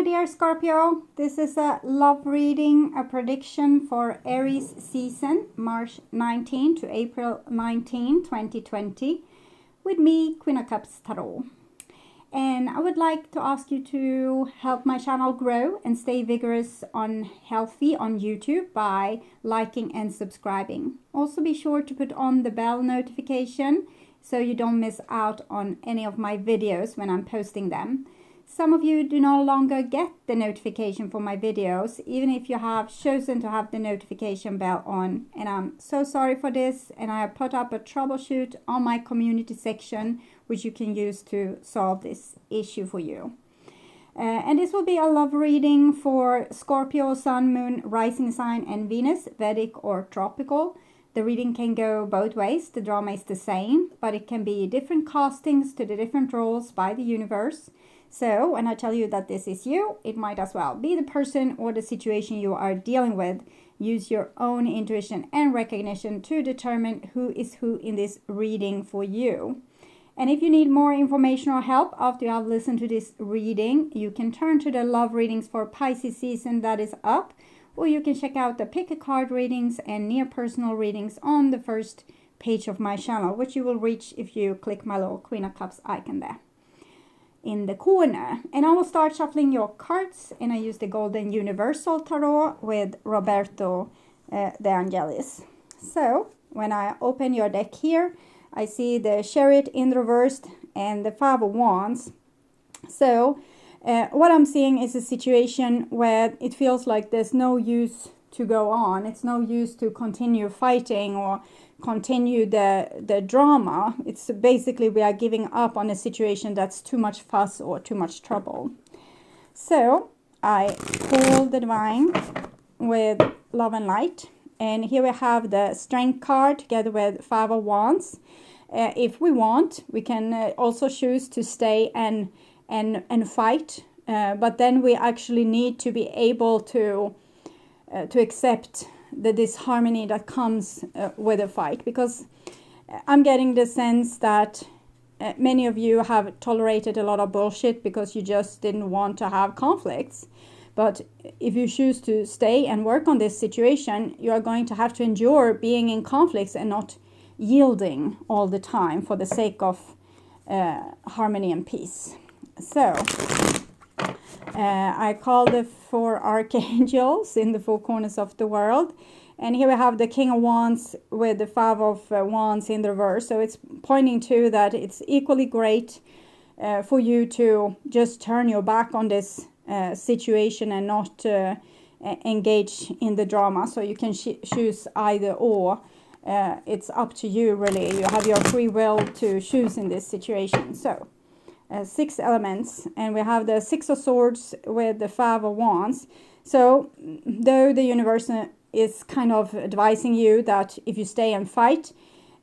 dear Scorpio. This is a love reading, a prediction for Aries season, March 19 to April 19, 2020, with me, Queen of Cups Tarot. And I would like to ask you to help my channel grow and stay vigorous on healthy on YouTube by liking and subscribing. Also be sure to put on the bell notification so you don't miss out on any of my videos when I'm posting them. Some of you do no longer get the notification for my videos, even if you have chosen to have the notification bell on. And I'm so sorry for this, and I have put up a troubleshoot on my community section, which you can use to solve this issue for you. And this will be a love reading for Scorpio, Sun, Moon, Rising Sign, and Venus, Vedic or Tropical. The reading can go both ways. The drama is the same, but it can be different castings to the different roles by the universe. So when I tell you that this is you, it might as well be the person or the situation you are dealing with. Use your own intuition and recognition to determine who is who in this reading for you. And if you need more information or help after you have listened to this reading, you can turn to the love readings for Pisces season that is up, or you can check out the pick a card readings and near personal readings on the first page of my channel, which you will reach if you click my little Queen of Cups icon there in the corner. And I will start shuffling your cards, and I use the Golden Universal Tarot with Roberto the Angelis. So when I open your deck here, I see the Chariot in reversed and the Five of Wands. So what I'm seeing is a situation where it feels like there's no use to go on. It's no use to continue fighting or continue the drama. It's basically we are giving up on a situation that's too much fuss or too much trouble. So I pull the Divine with Love and Light, and here we have the Strength card together with Five of Wands. If we want, we can also choose to stay and fight, but then we actually need to be able to accept the disharmony that comes with a fight, because I'm getting the sense that many of you have tolerated a lot of bullshit because you just didn't want to have conflicts. But if you choose to stay and work on this situation, you are going to have to endure being in conflicts and not yielding all the time for the sake of harmony and peace. So I call the four archangels in the four corners of the world. And here we have the King of Wands with the Five of Wands in the reverse. So it's pointing to that it's equally great for you to just turn your back on this situation and not engage in the drama. So you can choose either or. It's up to you, really. You have your free will to choose in this situation. So 6 elements, and we have the Six of Swords with the Five of Wands. So though the universe is kind of advising you that if you stay and fight,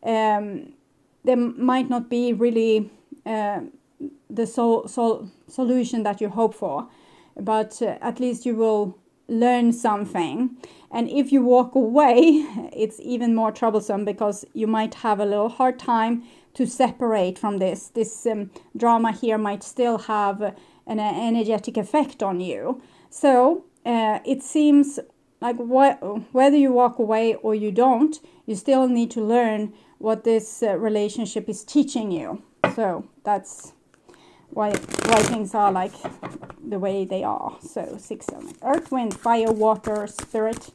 there might not be really the solution that you hope for, but at least you will learn something. And if you walk away, it's even more troublesome, because you might have a little hard time to separate from this. This drama here might still have an energetic effect on you. So it seems like whether you walk away or you don't, you still need to learn what this relationship is teaching you. So that's why things are like the way they are. So 6 elements: Earth, Wind, Fire, Water, Spirit,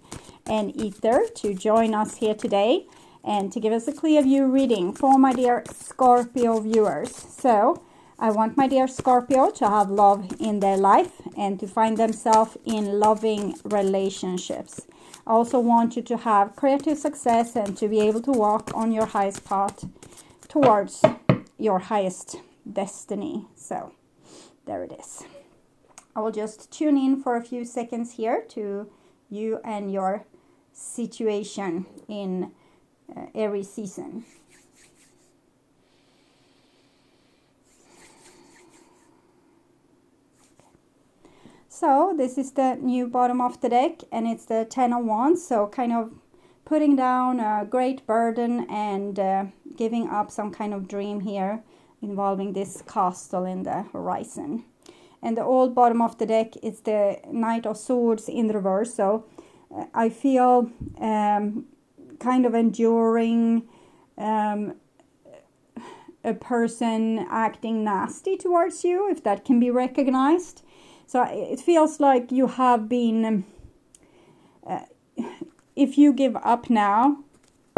and Ether, to join us here today and to give us a clear view reading for my dear Scorpio viewers. So I want my dear Scorpio to have love in their life and to find themselves in loving relationships. I also want you to have creative success and to be able to walk on your highest path towards your highest destiny. So there it is. I will just tune in for a few seconds here to you and your situation in Aries season. So this is the new bottom of the deck, and it's the Ten of Wands. So kind of putting down a great burden and giving up some kind of dream here involving this castle in the horizon. And the old bottom of the deck is the Knight of Swords in reverse. So I feel kind of enduring a person acting nasty towards you, if that can be recognized. So it feels like you have been, if you give up now,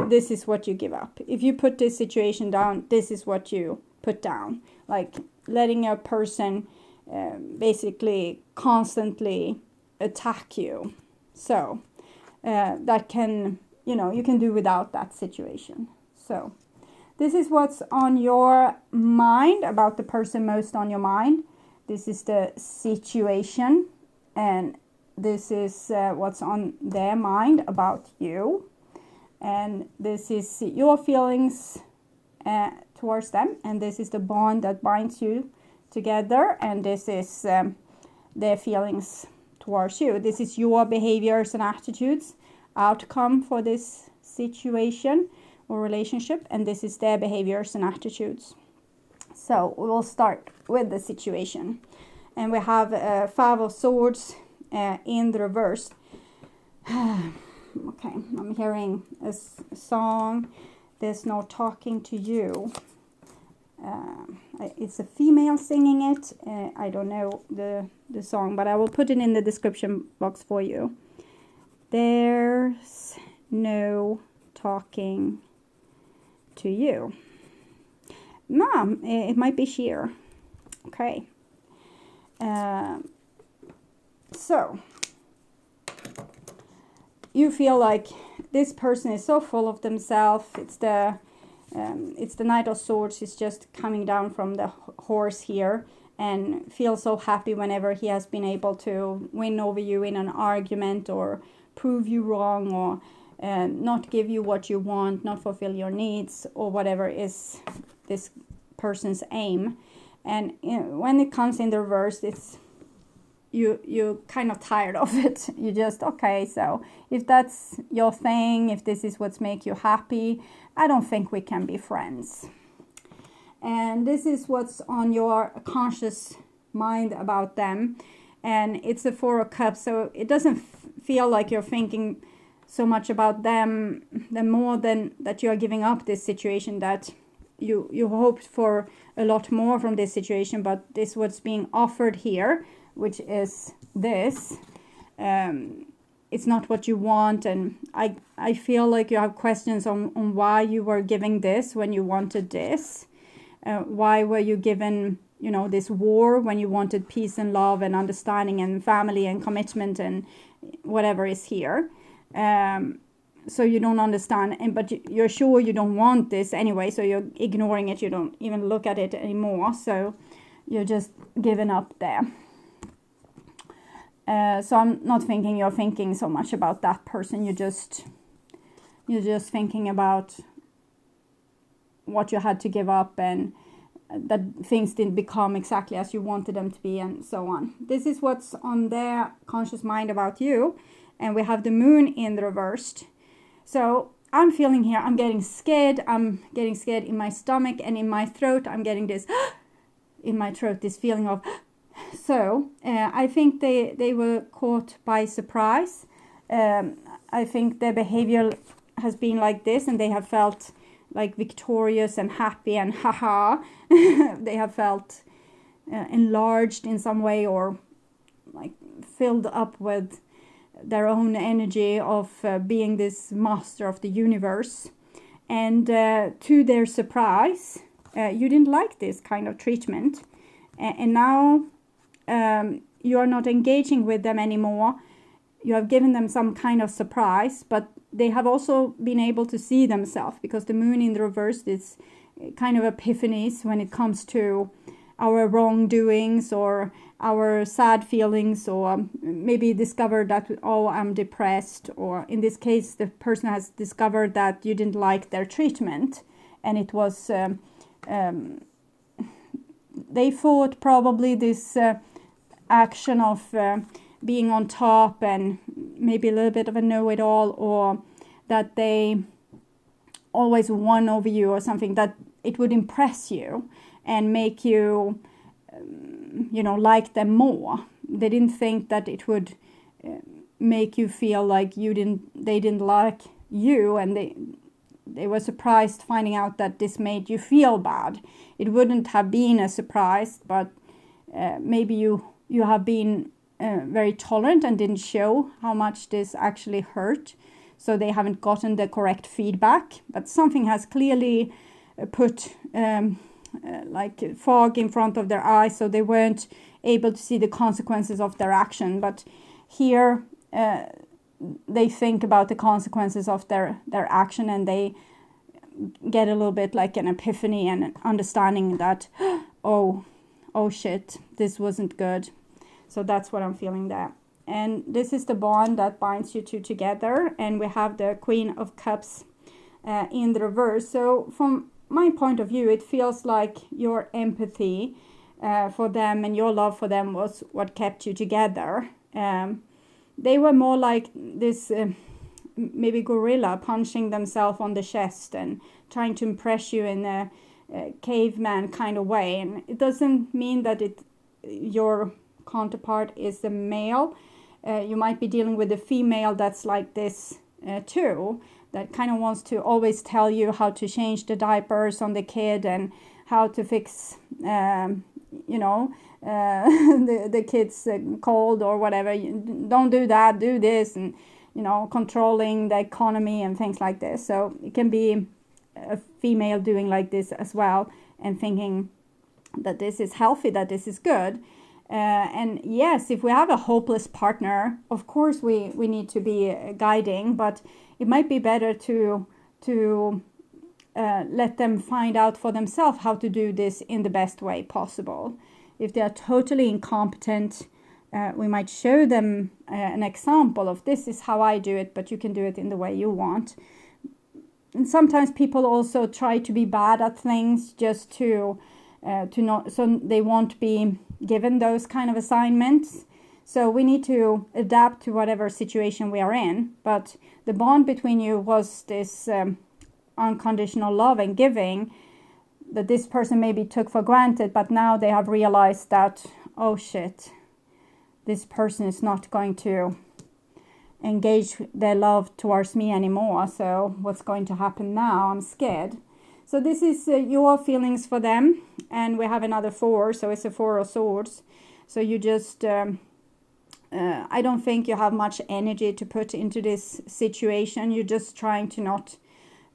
this is what you give up. If you put this situation down, this is what you put down. Like letting a person basically constantly attack you. So that can, you can do without that situation. So this is what's on your mind, about the person most on your mind. This is the situation, and this is what's on their mind about you. And this is your feelings towards them, and this is the bond that binds you together, and this is their feelings towards you. This is your behaviors and attitudes, outcome for this situation or relationship, and this is their behaviors and attitudes. So we will start with the situation, and we have Five of Swords in the reverse. Okay, I'm hearing a song. There's no talking to you. It's a female singing it. I don't know the song, but I will put it in the description box for you. There's no talking to you. Mom, it might be CHER. Okay. So you feel like this person is so full of themselves. It's the Knight of Swords. He's just coming down from the horse here and feels so happy whenever he has been able to win over you in an argument, or prove you wrong, or not give you what you want, not fulfill your needs, or whatever is this person's aim. And when it comes in the reverse, it's you're kind of tired of it. You just, okay, so if that's your thing, if this is what's make you happy, I don't think we can be friends. And this is what's on your conscious mind about them. And it's the Four of Cups, so it doesn't feel like you're thinking so much about them, more than that you are giving up this situation, that you hoped for a lot more from this situation, but this what's being offered here, which is this. It's not what you want, and I feel like you have questions on why you were giving this when you wanted this. Why were you given, this war when you wanted peace and love and understanding and family and commitment and whatever is here. So you don't understand, but you're sure you don't want this anyway, so you're ignoring it. You don't even look at it anymore, so you're just giving up there. So I'm not thinking you're thinking so much about that person. You're just thinking about what you had to give up, and that things didn't become exactly as you wanted them to be, and so on. This is what's on their conscious mind about you. And we have the Moon in the reversed. So I'm feeling here, I'm getting scared. I'm getting scared in my stomach and in my throat. I'm getting this in my throat, this feeling of. So I think they were caught by surprise. I think their behavior has been like this, and they have felt like victorious and happy and haha. They have felt enlarged in some way, or like filled up with their own energy of being this master of the universe. And to their surprise, you didn't like this kind of treatment. And now you are not engaging with them anymore. You have given them some kind of surprise, but they have also been able to see themselves, because the Moon in the reverse is kind of epiphanies when it comes to our wrongdoings or our sad feelings, or maybe discover that, oh, I'm depressed, or in this case the person has discovered that you didn't like their treatment, and it was they thought probably this action of being on top and maybe a little bit of a know-it-all, or that they always won over you or something, that it would impress you and make you like them more. They didn't think that it would make you feel like they didn't like you, and they were surprised finding out that this made you feel bad. It wouldn't have been a surprise, but maybe you have been very tolerant and didn't show how much this actually hurt, so they haven't gotten the correct feedback. But something has clearly put like fog in front of their eyes, so they weren't able to see the consequences of their action. But here they think about the consequences of their action, and they get a little bit like an epiphany and understanding that oh shit, this wasn't good. So that's what I'm feeling there. And this is the bond that binds you two together, and we have the Queen of Cups in the reverse. So from my point of view, it feels like your empathy for them and your love for them was what kept you together. They were more like this maybe gorilla punching themselves on the chest and trying to impress you in a caveman kind of way. And it doesn't mean that your counterpart is the male. You might be dealing with a female that's like this too, that kind of wants to always tell you how to change the diapers on the kid and how to fix the kid's cold or whatever. Don't do that, do this, and controlling the economy and things like this. So it can be a female doing like this as well, and thinking that this is healthy, that this is good. And yes, if we have a hopeless partner, of course we need to be guiding, but it might be better to let them find out for themselves how to do this in the best way possible. If they are totally incompetent, we might show them an example of this is how I do it, but you can do it in the way you want. And sometimes people also try to be bad at things just to not, so they won't be given those kind of assignments. So we need to adapt to whatever situation we are in. But the bond between you was this unconditional love and giving that this person maybe took for granted, but now they have realized that, oh shit, this person is not going to engage their love towards me anymore. So what's going to happen now? I'm scared. So this is your feelings for them. And we have another 4, so it's a 4 of Swords. So you just, I don't think you have much energy to put into this situation. You're just trying to not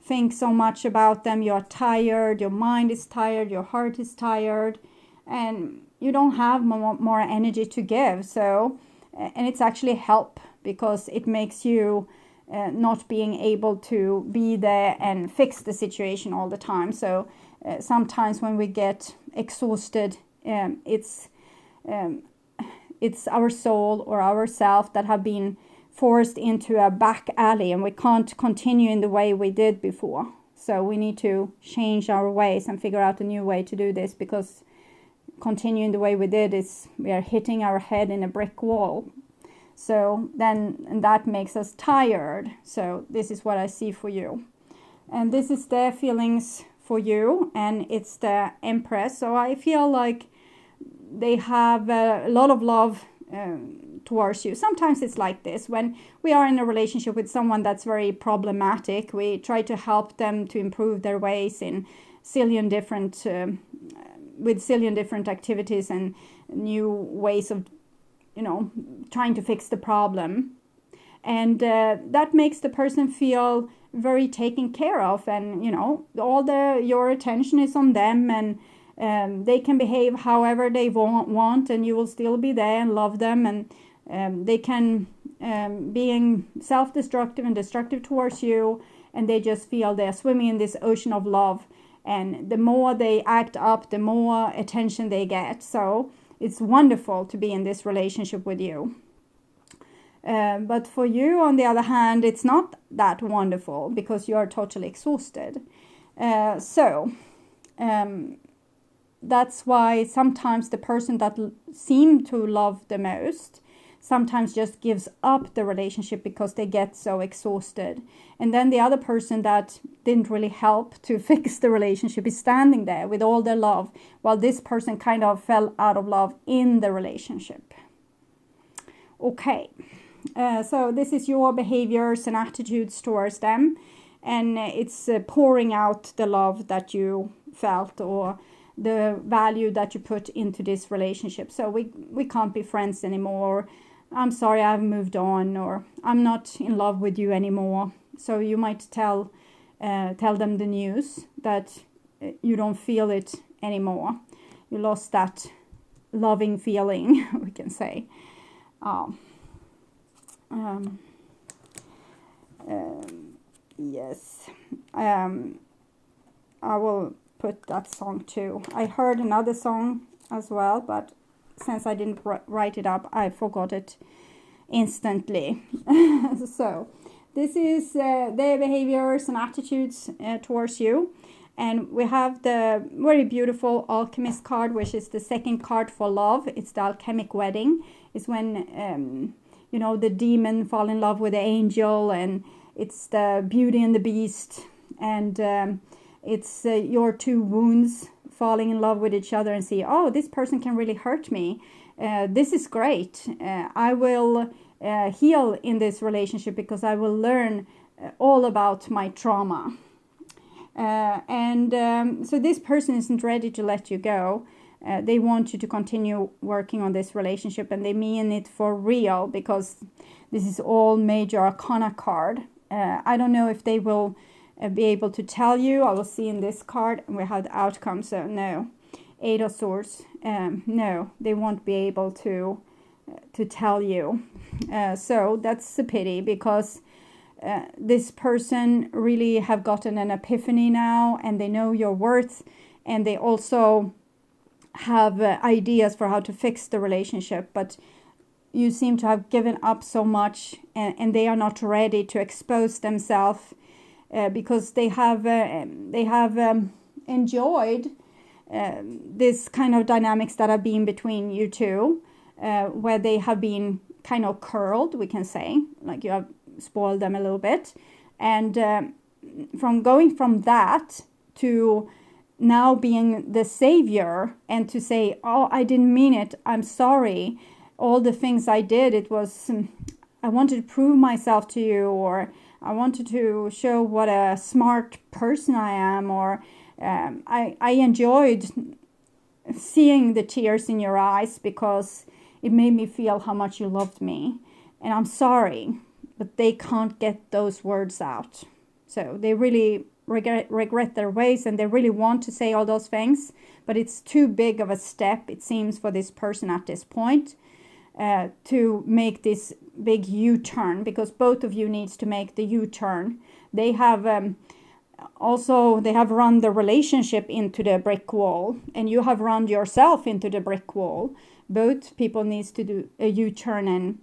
think so much about them. You're tired, your mind is tired, your heart is tired, and you don't have more energy to give. So, and it's actually help, because it makes you not being able to be there and fix the situation all the time. So sometimes when we get exhausted, it's our soul or ourself that have been forced into a back alley, and we can't continue in the way we did before. So we need to change our ways and figure out a new way to do this, because continuing the way we did is we are hitting our head in a brick wall. So then, and that makes us tired. So this is what I see for you. And this is their feelings for you, and it's the Empress. So I feel like they have a lot of love towards you. Sometimes it's like this. When we are in a relationship with someone that's very problematic, we try to help them to improve their ways in zillion different activities and new ways of trying to fix the problem. And that makes the person feel very taken care of, and your attention is on them, and they can behave however they want, and you will still be there and love them, and they can being self-destructive and destructive towards you, and they just feel they're swimming in this ocean of love, and the more they act up, the more attention they get. So it's wonderful to be in this relationship with you. But for you, on the other hand, it's not that wonderful, because you are totally exhausted. That's why sometimes the person that seem to love the most, sometimes just gives up the relationship because they get so exhausted. And then the other person that didn't really help to fix the relationship is standing there with all their love, while this person kind of fell out of love in the relationship. Okay, so this is your behaviors and attitudes towards them, and it's pouring out the love that you felt or the value that you put into this relationship. So we can't be friends anymore. I'm sorry, I've moved on, or I'm not in love with you anymore. So you might tell them the news that you don't feel it anymore. You lost that loving feeling, we can say. Yes. I will put that song too. I heard another song as well, but since I didn't write it up, I forgot it instantly. So this is their behaviors and attitudes towards you. And we have the very beautiful Alchemist card, which is the second card for love. It's the Alchemic Wedding. It's when, the demon fall in love with the angel, and it's the Beauty and the Beast. And it's your two wounds falling in love with each other and see, oh, this person can really hurt me. This is great. I will heal in this relationship because I will learn all about my trauma. So this person isn't ready to let you go. They want you to continue working on this relationship, and they mean it for real because this is all major arcana card. I don't know if they will be able to tell you. I will see in this card, and we have the outcome. So no, Eight of Swords. No, they won't be able to tell you. So that's a pity because this person really have gotten an epiphany now, and they know your worth, and they also have ideas for how to fix the relationship, but you seem to have given up so much, and they are not ready to expose themselves because they have enjoyed this kind of dynamics that have been between you two, where they have been kind of curled, we can say, like you have spoiled them a little bit, and from going from that to now being the savior and to say, oh, I didn't mean it, I'm sorry, all the things I did, it was I wanted to prove myself to you, or I wanted to show what a smart person I am, or I enjoyed seeing the tears in your eyes because it made me feel how much you loved me, and I'm sorry, but they can't get those words out. So they really regret their ways, and they really want to say all those things, but it's too big of a step, it seems, for this person at this point to make this big U-turn, because both of you needs to make the U-turn. They have they have run the relationship into the brick wall, and you have run yourself into the brick wall. Both people needs to do a U-turn and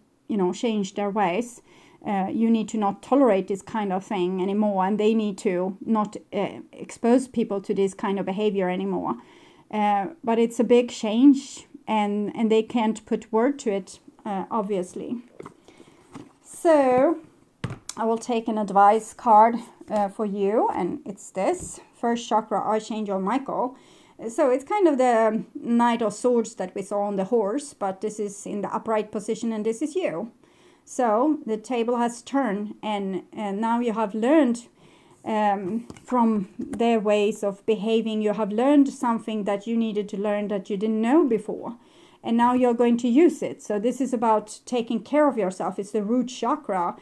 change their ways. You need to not tolerate this kind of thing anymore, and they need to not expose people to this kind of behavior anymore. But it's a big change, and they can't put word to it, obviously. So I will take an advice card for you, and it's this First Chakra Archangel Michael. So it's kind of the Knight of Swords that we saw on the horse, but this is in the upright position, and this is you. So the table has turned, and now you have learned from their ways of behaving. You have learned something that you needed to learn that you didn't know before, and now you're going to use it. So this is about taking care of yourself. It's the root chakra,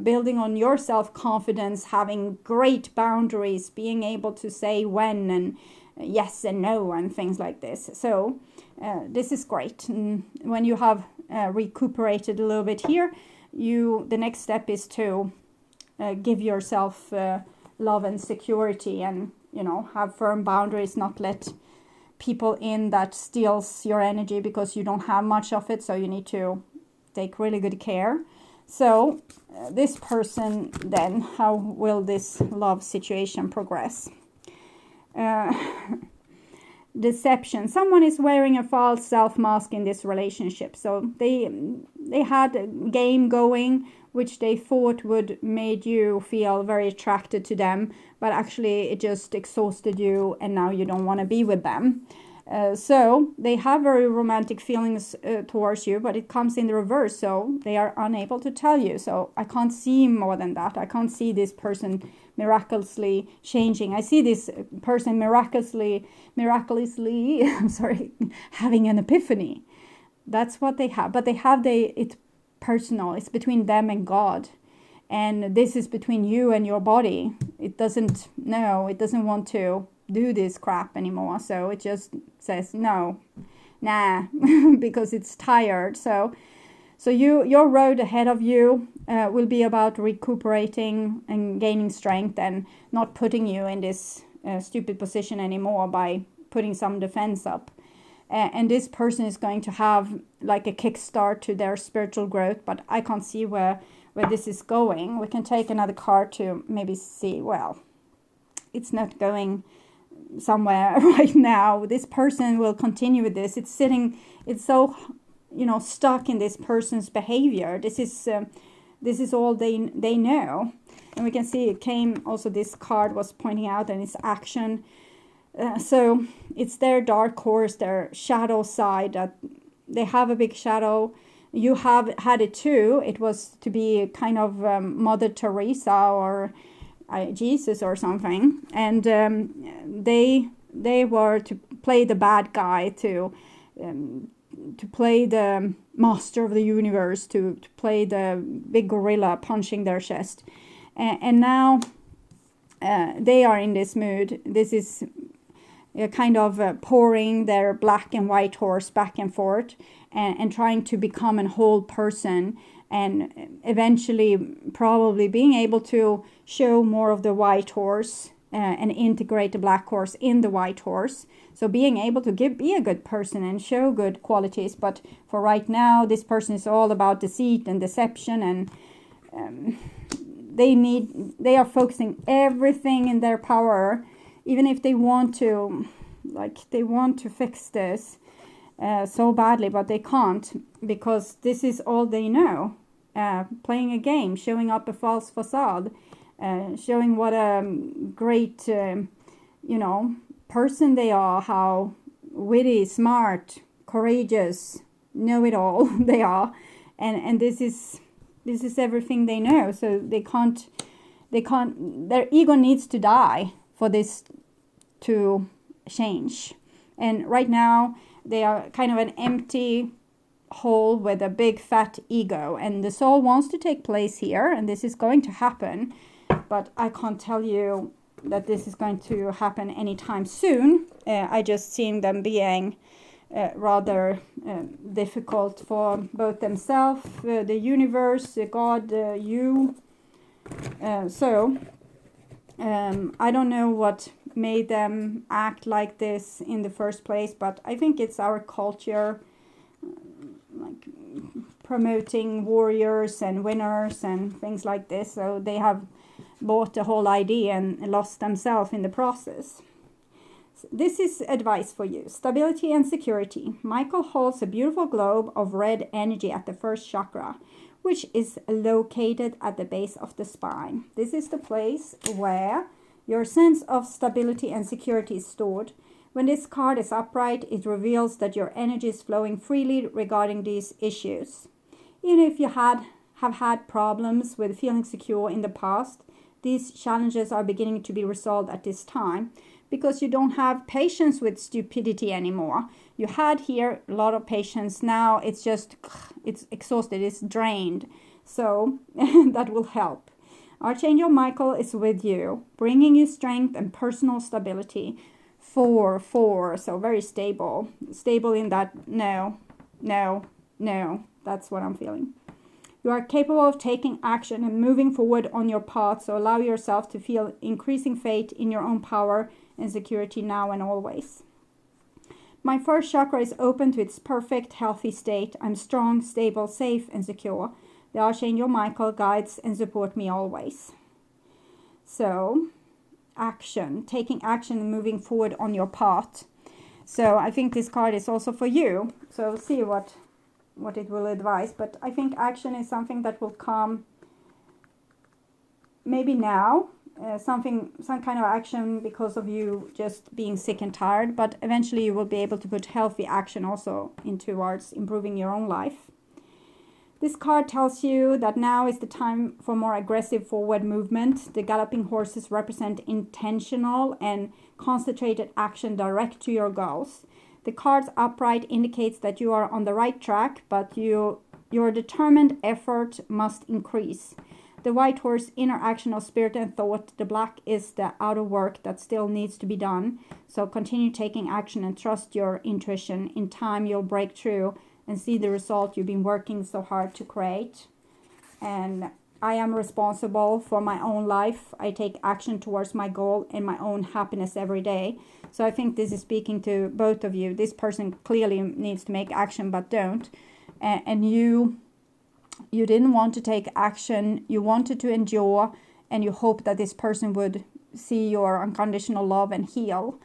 building on your self-confidence, having great boundaries, being able to say when and yes and no and things like this. So this is great. And when you have recuperated a little bit here, the next step is to give yourself love and security, and have firm boundaries, not let people in that steals your energy because you don't have much of it, so you need to take really good care. So this person then, how will this love situation progress? deception. Someone is wearing a false self mask in this relationship. So they had a game going which they thought would made you feel very attracted to them, but actually it just exhausted you, and now you don't want to be with them. So they have very romantic feelings towards you, but it comes in the reverse, so they are unable to tell you. So I can't see more than that. I can't see this person miraculously changing. I see this person miraculously I'm sorry, having an epiphany. That's what they have. But they have it's personal. It's between them and God. And this is between you and your body. It doesn't want to do this crap anymore. So it just says no, nah, because it's tired. So your road ahead of you will be about recuperating and gaining strength, and not putting you in this stupid position anymore by putting some defense up. And this person is going to have like a kickstart to their spiritual growth, but I can't see where this is going. We can take another card to maybe see, well, it's not going somewhere right now. This person will continue with this. It's so, stuck in this person's behavior. This is all they know. And we can see it came also, this card was pointing out, and it's action. So it's their dark horse, their shadow side, that they have a big shadow. You have had it too. It was to be kind of Mother Teresa or Jesus or something. And they were to play the bad guy, to play the master of the universe, to play the big gorilla punching their chest. And now they are in this mood. This is kind of pouring their black and white horse back and forth, and trying to become a whole person, and eventually probably being able to show more of the white horse and integrate the black horse in the white horse. So being able to be a good person and show good qualities. But for right now, this person is all about deceit and deception, and they are focusing everything in their power, even if they want to fix this so badly, but they can't, because this is all they know. Playing a game, showing up a false facade, showing what a great, person they are, how witty, smart, courageous, know-it-all they are, and this is everything they know. So they can't. Their ego needs to die for this to change. And right now they are kind of an empty hole with a big fat ego, and the soul wants to take place here, and this is going to happen, but I can't tell you that this is going to happen anytime soon. I just see them being rather difficult for both themselves, the universe, God, you. So I don't know what made them act like this in the first place, but I think it's our culture, like promoting warriors and winners and things like this. So they have bought the whole idea and lost themselves in the process. This is advice for you. Stability and security. Michael holds a beautiful globe of red energy at the first chakra, which is located at the base of the spine. This is the place where your sense of stability and security is stored. When this card is upright, it reveals that your energy is flowing freely regarding these issues. Even if you have had problems with feeling secure in the past, these challenges are beginning to be resolved at this time, because you don't have patience with stupidity anymore. You had here a lot of patience. Now it's exhausted, it's drained. So that will help. Archangel Michael is with you, bringing you strength and personal stability. 4, so very stable. Stable in that no. That's what I'm feeling. You are capable of taking action and moving forward on your path, so allow yourself to feel increasing faith in your own power and security now and always. My first chakra is open to its perfect, healthy state. I'm strong, stable, safe, and secure. The Archangel Michael guides and supports me always. So, action, taking action and moving forward on your path. So I think this card is also for you. So see what it will advise. But I think action is something that will come maybe now. Some kind of action because of you just being sick and tired. But eventually you will be able to put healthy action also towards improving your own life. This card tells you that now is the time for more aggressive forward movement. The galloping horses represent intentional and concentrated action direct to your goals. The card's upright indicates that you are on the right track, but your determined effort must increase. The white horse, inner action of spirit and thought. The black is the outer work that still needs to be done. So continue taking action and trust your intuition. In time, you'll break through and see the result you've been working so hard to create. And I am responsible for my own life. I take action towards my goal and my own happiness every day. So I think this is speaking to both of you. This person clearly needs to make action but don't. And you didn't want to take action. You wanted to endure, and you hope that this person would see your unconditional love and heal.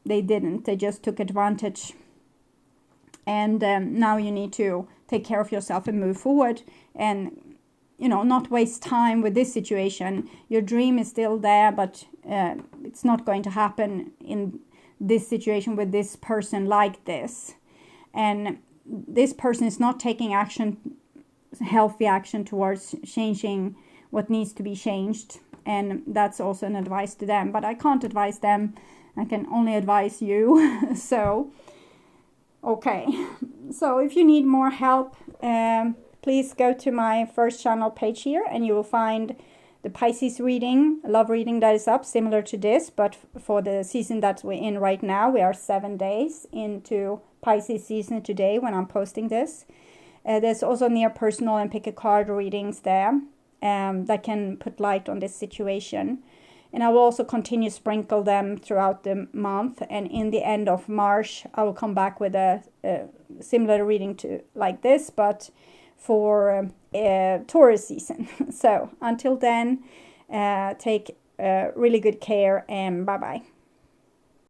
They didn't. They just took advantage. And now you need to take care of yourself and move forward and, not waste time with this situation. Your dream is still there, but it's not going to happen in this situation with this person like this. And this person is not taking action, healthy action towards changing what needs to be changed. And that's also an advice to them. But I can't advise them. I can only advise you. So... okay, so if you need more help, please go to my first channel page here and you will find the Pisces reading, love reading that is up, similar to this, but for the season that we're in right now. We are 7 days into Pisces season today when I'm posting this. There's also near personal and pick a card readings there that can put light on this situation. And I will also continue to sprinkle them throughout the month. And in the end of March, I will come back with a similar reading to like this, but for Taurus season. So until then, take really good care and bye-bye.